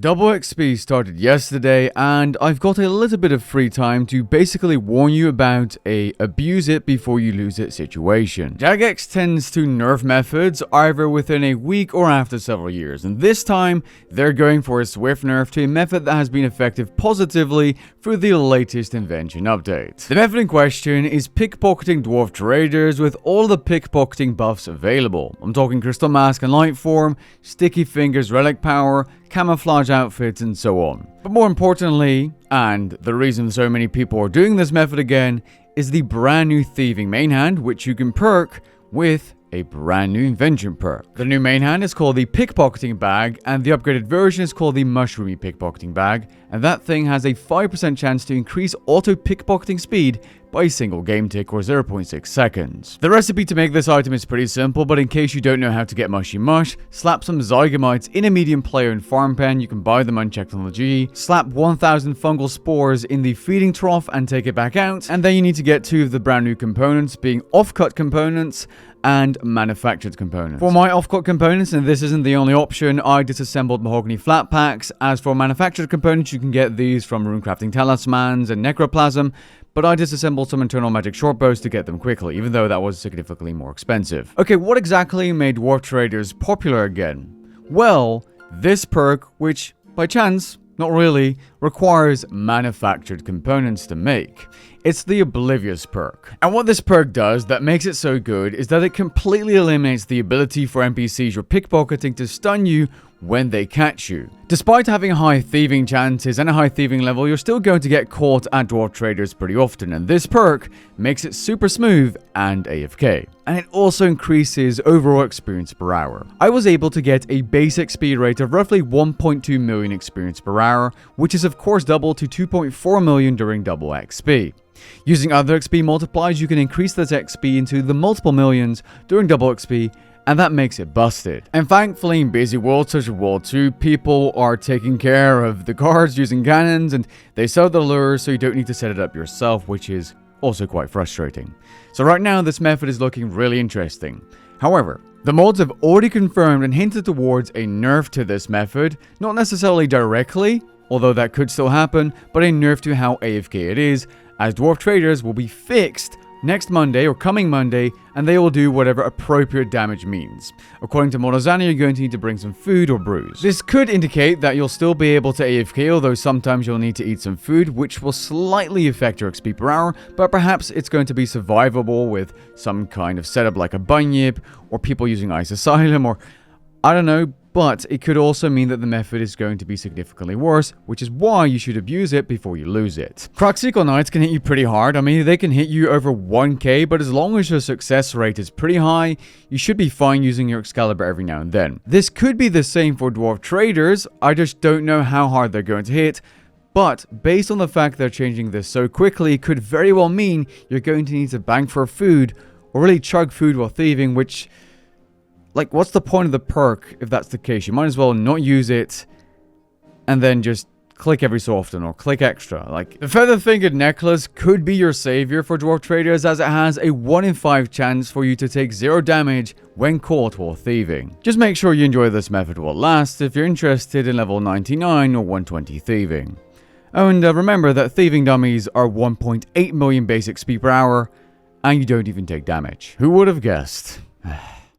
Double XP started yesterday, and I've got a little bit of free time to basically warn you about a abuse it before you lose it situation. Jagex tends to nerf methods either within a week or after several years, and this time they're going for a swift nerf to a method that has been effective positively through the latest invention update. The method in question is pickpocketing dwarf traders with all the pickpocketing buffs available. I'm talking Crystal Mask and Light Form, Sticky Fingers Relic Power, camouflage outfits, and so on. But more importantly, and the reason so many people are doing this method again, is the brand new thieving main hand, which you can perk with a brand new invention perk. The new main hand is called the pickpocketing bag, and the upgraded version is called the mushroomy pickpocketing bag, and that thing has a 5% chance to increase auto pickpocketing speed by a single game tick or 0.6 seconds. The recipe to make this item is pretty simple, but in case you don't know how to get mushy mush, slap some zygamites in a medium player in farm pen. You can buy them unchecked on the G. Slap 1000 fungal spores in the feeding trough and take it back out, and then you need to get 2 of the brand new components, being off-cut components and manufactured components. For my off-cut components, and this isn't the only option, I disassembled mahogany flat packs. As for manufactured components, you can get these from runecrafting talismans and necroplasm, but I disassembled some internal magic shortbows to get them quickly, even though that was significantly more expensive. Okay, what exactly made dwarf traders popular again? Well, this perk, which by chance, not really, requires manufactured components to make. It's the Oblivious perk. And what this perk does that makes it so good is that it completely eliminates the ability for NPCs you're pickpocketing to stun you when they catch you. Despite having high thieving chances and a high thieving level, you're still going to get caught at dwarf traders pretty often, and this perk makes it super smooth and AFK. And it also increases overall experience per hour. I was able to get a basic speed rate of roughly 1.2 million experience per hour, which is of course double to 2.4 million during double XP. Using other XP multipliers, you can increase this XP into the multiple millions during double XP, and that makes it busted. And thankfully, in busy worlds such as World 2, people are taking care of the guards using cannons, and they sell the lures so you don't need to set it up yourself, which is also quite frustrating. So right now, this method is looking really interesting. However, the mods have already confirmed and hinted towards a nerf to this method, not necessarily directly, although that could still happen, but a nerf to how AFK it is, as dwarf traders will be fixed next Monday or coming Monday, and they will do whatever appropriate damage means. According to Monozani, you're going to need to bring some food or brews. This could indicate that you'll still be able to AFK, although sometimes you'll need to eat some food, which will slightly affect your XP per hour, but perhaps it's going to be survivable with some kind of setup like a bunyip, or people using Ice Asylum, or I don't know. But it could also mean that the method is going to be significantly worse, which is why you should abuse it before you lose it. Cracksequel Knights can hit you pretty hard. I mean, they can hit you over 1k, but as long as your success rate is pretty high, you should be fine using your Excalibur every now and then. This could be the same for dwarf traders. I just don't know how hard they're going to hit. But based on the fact they're changing this so quickly, it could very well mean you're going to need to bank for food or really chug food while thieving, which, like, what's the point of the perk if that's the case? You might as well not use it and then just click every so often or click extra. Like, the Feather-Fingered Necklace could be your savior for dwarf traders, as it has a 1 in 5 chance for you to take 0 damage when caught while thieving. Just make sure you enjoy this method while it lasts if you're interested in level 99 or 120 thieving. Oh, and remember that thieving dummies are 1.8 million basic speed per hour, and you don't even take damage. Who would have guessed?